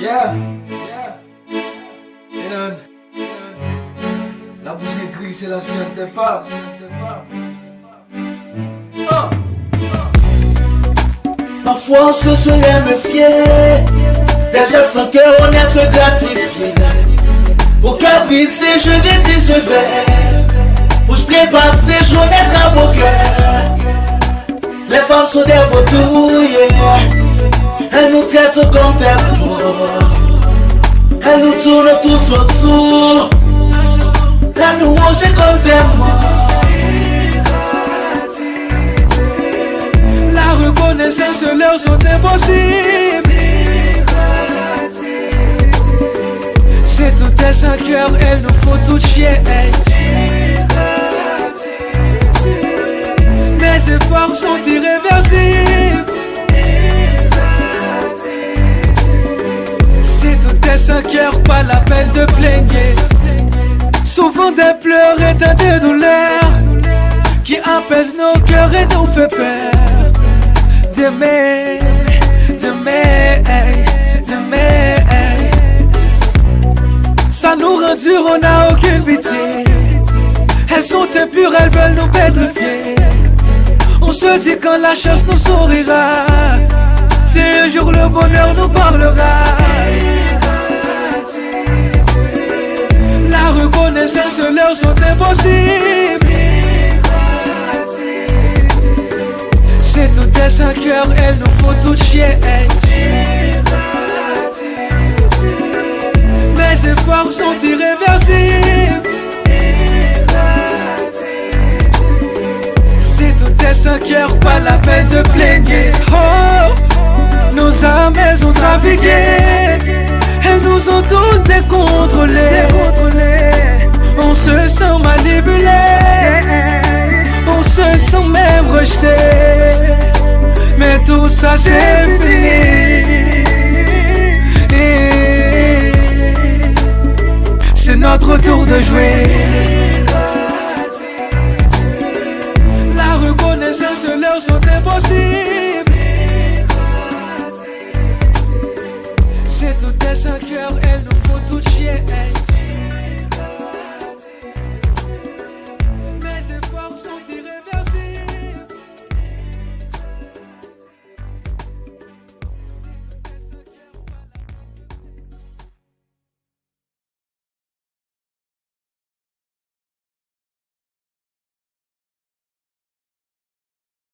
Yeah. And, la boucherie, c'est la science des femmes. Parfois on se serait méfié des gestes sans cœur, on être gratifié. Pour cœur brisé, je dédie ce verre. Pour je trépasser, je connaître à vos cœurs. Les femmes sont des vautours, yeah. Elles nous traitent comme des morts. Elles nous tournent tous autour. Elles nous mangent comme des morts. La reconnaissance leur sont impossibles. C'est tout est sans cœur, elles nous font tout chier. Mes efforts sont irréversibles. C'est tout est sans cœur, pas la peine de plaigner. Souvent des pleurs et des douleurs qui apaisent nos cœurs et nous fait peur. Demain, ça nous rend dur, on n'a aucune pitié. Elles sont impures, elles veulent nous pétrifier. On se dit quand la chance nous sourira, c'est un jour le bonheur nous parlera. La reconnaissance leur sont impossibles. C'est tout est sans cœur, elles nous font tout chier. Mes efforts sont irréversibles. C'est tout est sans cœur, pas la peine de plaigner. Oh, nos âmes elles ont trafiqué. Elles nous ont tous décontrôlés. On se sent manipulé. On se sent même rejeté. Mais tout ça c'est fini. C'est notre tour de jouer. La reconnaissance leur sont impossibles. C'est tout est sans cœur, elles nous font tout chier.